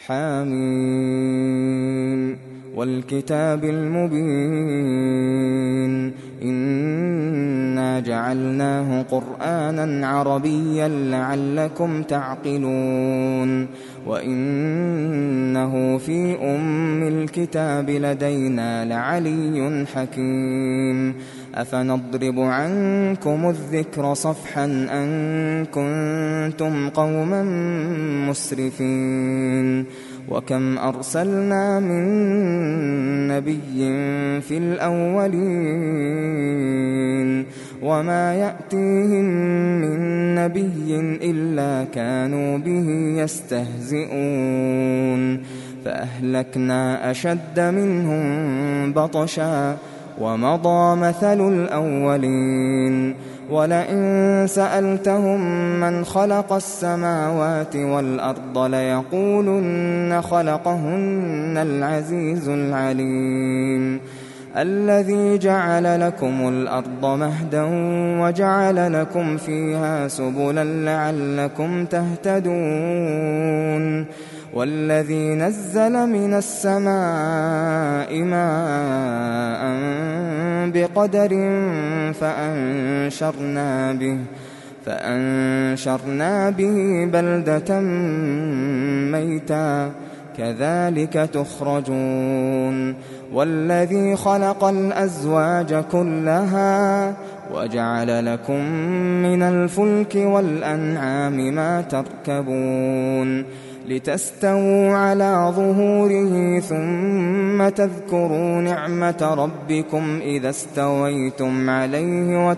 حم والكتاب المبين إنا جعلناه قرآنا عربيا لعلكم تعقلون وإنه في أم الكتاب لدينا لعلي حكيم أفنضرب عنكم الذكر صفحا أن كنتم قوما مسرفين وكم أرسلنا من نبي في الأولين وما يأتيهم من نبي إلا كانوا به يستهزئون فأهلكنا أشد منهم بطشا ومضى مثل الأولين ولئن سألتهم من خلق السماوات والأرض ليقولن خلقهن العزيز العليم الذي جعل لكم الأرض مهدا وجعل لكم فيها سبلا لعلكم تهتدون والذي نزل من السماء ماء بقدر فأنشرنا به بلدة ميتا كذلك تخرجون والذي خلق الأزواج كلها وجعل لكم من الفلك والأنعام ما تركبون لتستووا على ظهوره ثم تذكروا نعمة ربكم إذا استويتم عليه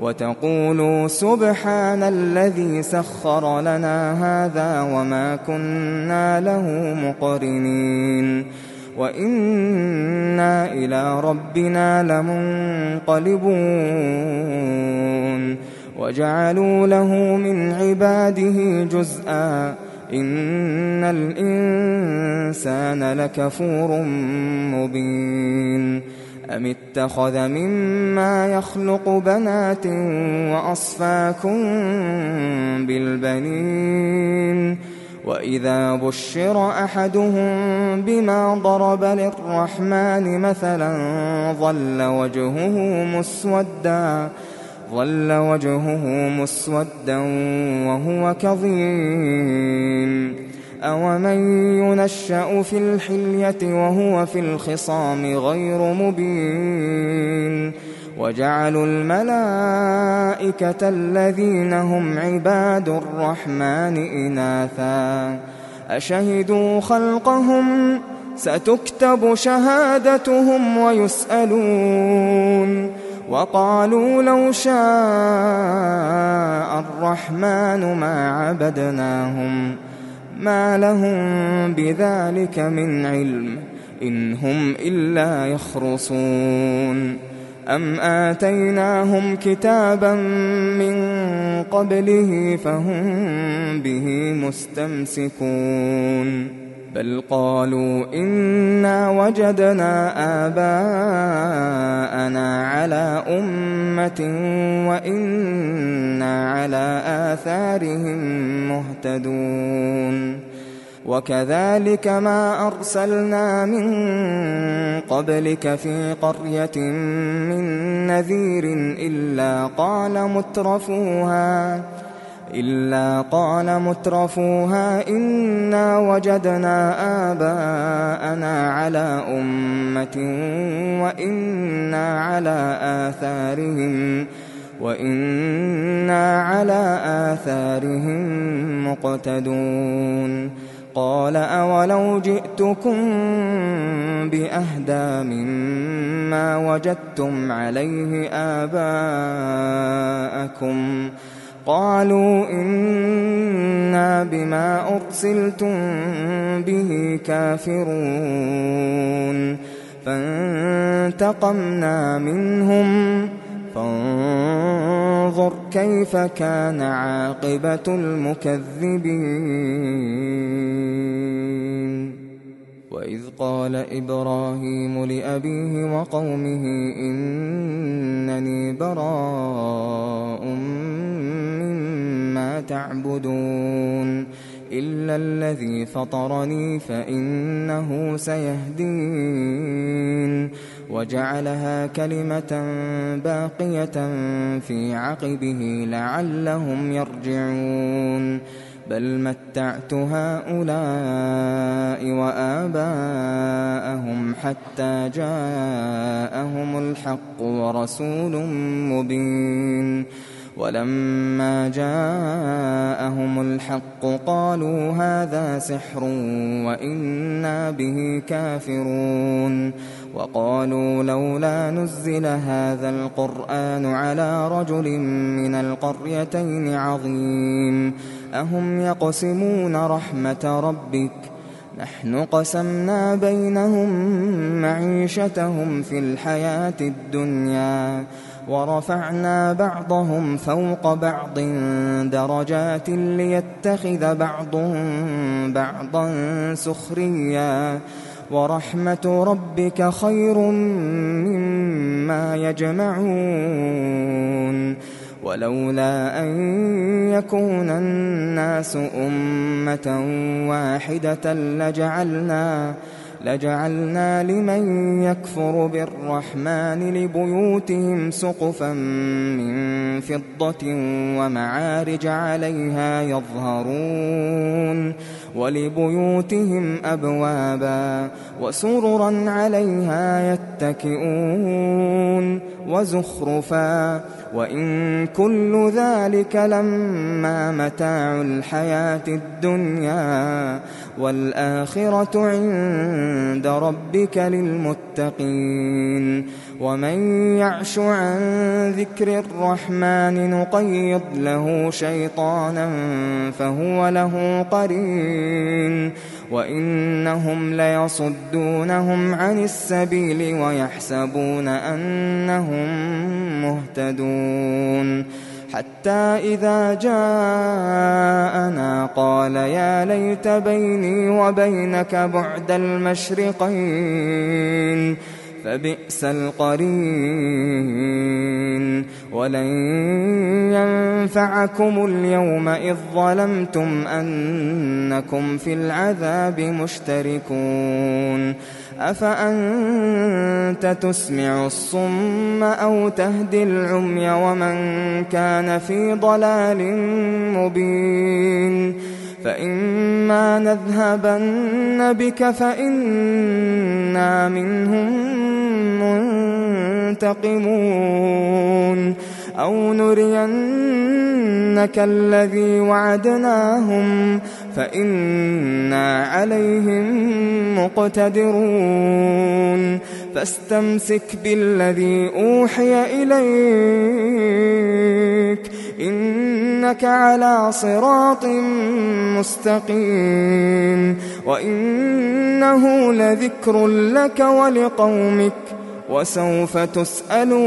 وتقولوا سبحان الذي سخر لنا هذا وما كنا له مقرنين وإنا إلى ربنا لمنقلبون وجعلوا له من عباده جزءا إن الإنسان لكفور مبين أم اتخذ مما يخلق بنات وأصفاكم بالبنين وإذا بشر أحدهم بما ضرب للرحمن مثلا ظل وجهه مسودا وهو كظيم أومن ينشأ في الحلية وهو في الخصام غير مبين وجعلوا الملائكة الذين هم عباد الرحمن إناثا أشهدوا خلقهم ستكتب شهادتهم ويسألون وقالوا لو شاء الرحمن ما عبدناهم ما لهم بذلك من علم إن هم إلا يخرصون أم آتيناهم كتابا من قبله فهم به مستمسكون بل قالوا إنا وجدنا آباءنا على أمة وإنا على آثارهم مهتدون وكذلك ما أرسلنا من قبلك في قرية من نذير إلا قال مترفوها إنا وجدنا آباءنا على أمة وإنا على آثارهم مقتدون قال أولو جئتكم بأهدى مما وجدتم عليه آباءكم قالوا إنا بما أرسلتم به كافرون فانتقمنا منهم فانظر كيف كان عاقبة المكذبين وإذ قال إبراهيم لأبيه وقومه إنني براء مما تعبدون إلا الذي فطرني فإنه سيهدين وجعلها كلمة باقية في عقبه لعلهم يرجعون بل متعت هؤلاء وآباءهم حتى جاءهم الحق ورسول مبين ولما جاءهم الحق قالوا هذا سحر وإنا به كافرون وقالوا لولا نزل هذا القرآن على رجل من القريتين عظيم أهم يقسمون رحمة ربك نحن قسمنا بينهم معيشتهم في الحياة الدنيا ورفعنا بعضهم فوق بعض درجات ليتخذ بعضهم بعضا سخريا ورحمة ربك خير مما يجمعون ولولا أن يكون الناس أمة واحدة لجعلنا لمن يكفر بالرحمن لبيوتهم سقفا من فضة ومعارج عليها يظهرون ولبيوتهم أبوابا وسررا عليها يتكئون وزخرفا وإن كل ذلك لما متاع الحياة الدنيا والآخرة عند ربك للمتقين ومن يعش عن ذكر الرحمن نقيض له شيطانا فهو له قرين وإنهم ليصدونهم عن السبيل ويحسبون أنهم مهتدون حتى إذا جاءنا قال يا ليت بيني وبينك بعد المشرقين فبئس القرين ولن ينفعكم اليوم إذ ظلمتم أنكم في العذاب مشتركون أفأنت تسمع الصم أو تهدي العمي ومن كان في ضلال مبين فإما نذهبن بك فإنا منهم منتقمون أو نرينك الذي وعدناهم فإنا عليهم مقتدرون فاستمسك بالذي أوحي إليك إنك على صراط مستقيم وإنه لذكر لك ولقومك وسوف تسألون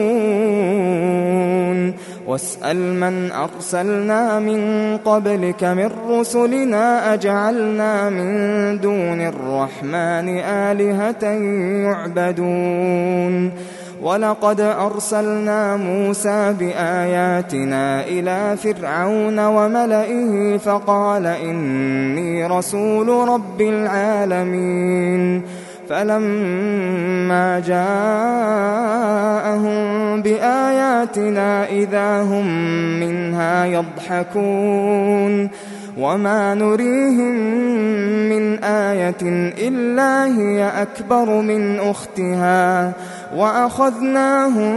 واسأل من أرسلنا من قبلك من رسلنا أجعلنا من دون الرحمن آلهة يعبدون ولقد أرسلنا موسى بآياتنا إلى فرعون وملئه فقال إني رسول رب العالمين فلما جاءهم بآياتنا إذا هم منها يضحكون وما نريهم من آية إلا هي أكبر من أختها وأخذناهم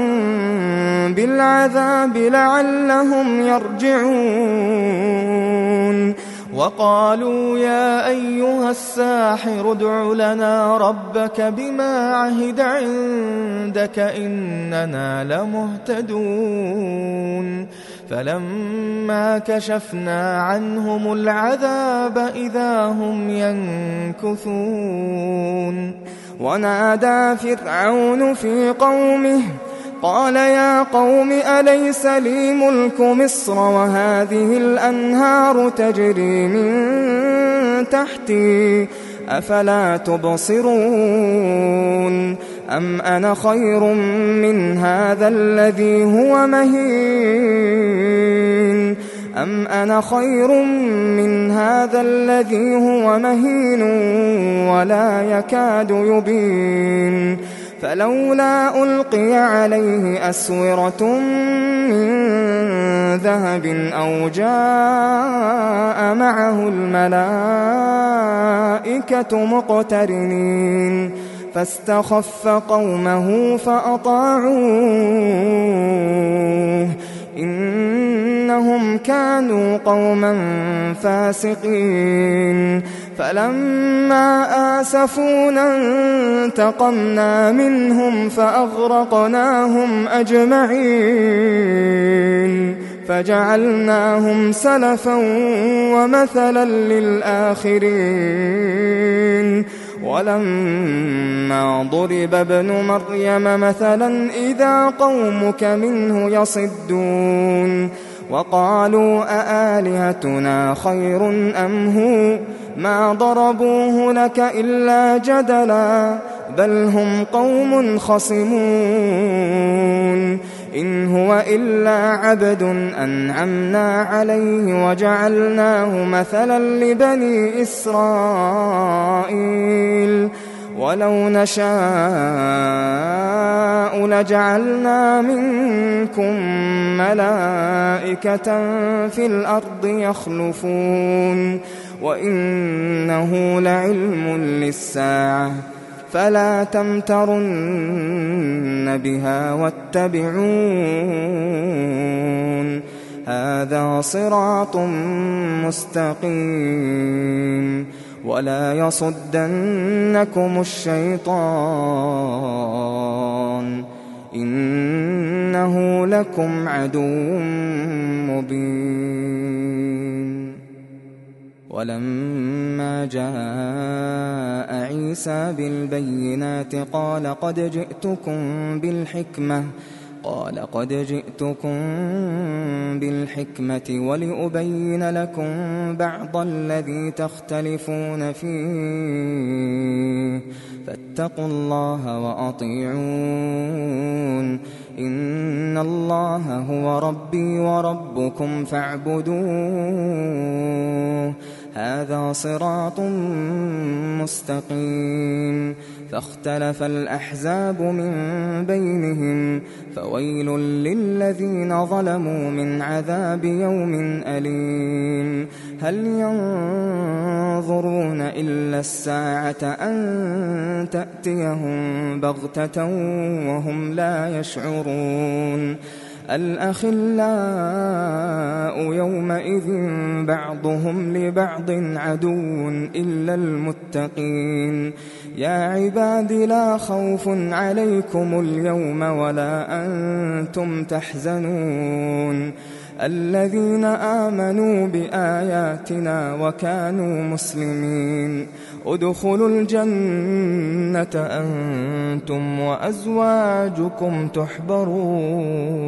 بالعذاب لعلهم يرجعون وقالوا يا أيها الساحر ادع لنا ربك بما عهد عندك إننا لمهتدون فلما كشفنا عنهم العذاب إذا هم ينكثون ونادى فرعون في قومه قال يا قوم أليس لي ملك مصر وهذه الأنهار تجري من تحتي أفلا تبصرون أم أنا خير من هذا الذي هو مهين أم أنا خير من هذا الذي هو مهين ولا يكاد يبين فلولا ألقي عليه أسورة من ذهب أو جاء معه الملائكة مقترنين فاستخف قومه فأطاعوه إنهم كانوا قوما فاسقين فلما آسفونا انتقمنا منهم فأغرقناهم أجمعين فجعلناهم سلفا ومثلا للآخرين ولما ضرب ابن مريم مثلا إذا قومك منه يصدون وقالوا أآلهتنا خير أم هو ما ضربوه لك إلا جدلا بل هم قوم خصمون إن هو إلا عبد أنعمنا عليه وجعلناه مثلا لبني إسرائيل ولو نشاء لجعلنا منكم ملائكة في الأرض يخلفون وإنه لعلم للساعة فلا تمترن بها واتبعون هذا صراط مستقيم ولا يصدنكم الشيطان إنه لكم عدو مبين ولما جاء عيسى بالبينات قال قد جئتكم بالحكمة ولأبين لكم بعض الذي تختلفون فيه فاتقوا الله وأطيعون إن الله هو ربي وربكم فاعبدوه هذا صراط مستقيم فاختلف الأحزاب من بينهم فويل للذين ظلموا من عذاب يوم أليم هل ينظرون إلا الساعة أن تأتيهم بغتة وهم لا يشعرون الأخلاء يومئذ بعضهم لبعض عدو إلا المتقين يا عباد لا خوف عليكم اليوم ولا أنتم تحزنون الذين آمنوا بآياتنا وكانوا مسلمين ادخلوا الجنة أنتم وأزواجكم تحبرون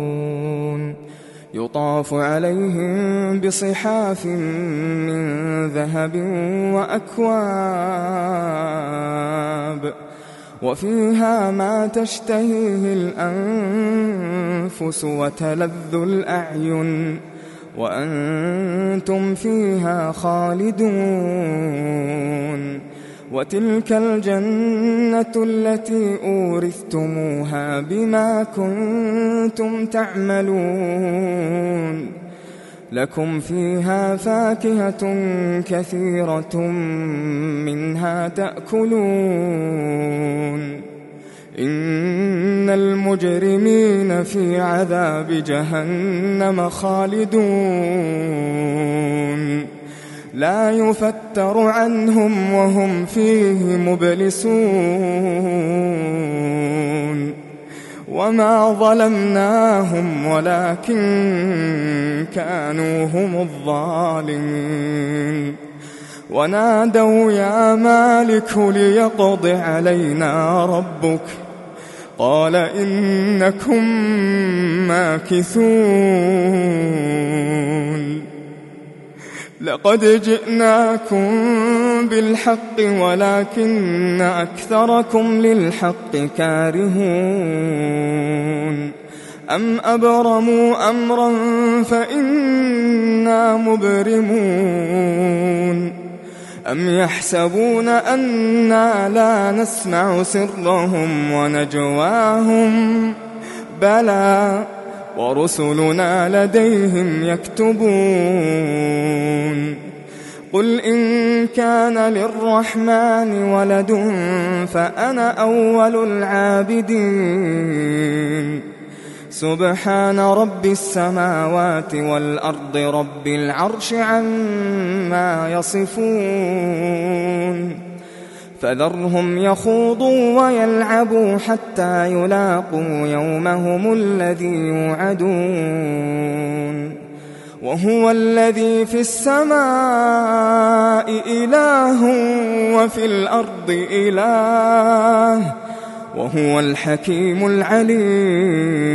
يطاف عليهم بصحاف من ذهب وأكواب وفيها ما تشتهيه الأنفس وتلذ الأعين وأنتم فيها خالدون وتلك الجنة التي أورثتموها بما كنتم تعملون لكم فيها فاكهة كثيرة منها تأكلون إن المجرمين في عذاب جهنم خالدون لا يفتر عنهم وهم فيه مبلسون وما ظلمناهم ولكن كانوا هم الظالمين ونادوا يا مالك ليقض علينا ربك قال إنكم ماكثون لقد جئناكم بالحق ولكن أكثركم للحق كارهون أم أبرموا أمرا فإنا مبرمون أم يحسبون أنا لا نسمع سرهم ونجواهم بلى ورسلنا لديهم يكتبون قل إن كان للرحمن ولد فأنا أول العابدين سبحان رب السماوات والأرض رب العرش عما يصفون فذرهم يخوضوا ويلعبوا حتى يلاقوا يومهم الذي يوعدون وهو الذي في السماء إله وفي الأرض إله وهو الحكيم العليم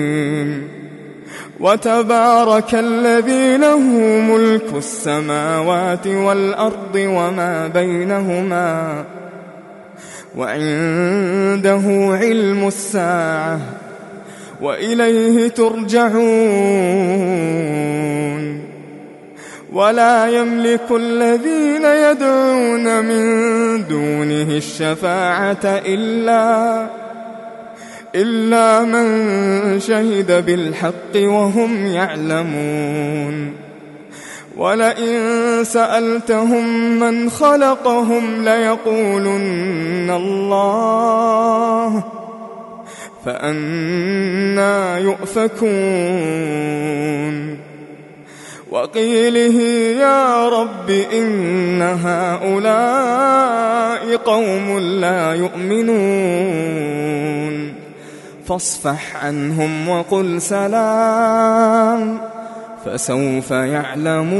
وتبارك الذي له ملك السماوات والأرض وما بينهما وعنده علم الساعة وإليه ترجعون ولا يملك الذين يدعون من دونه الشفاعة إلا من شهد بالحق وهم يعلمون ولئن سألتهم من خلقهم ليقولن الله فأنى يؤفكون وقيله يا رب إن هؤلاء قوم لا يؤمنون فاصفح عنهم وقل سلام فسوف يعلمون.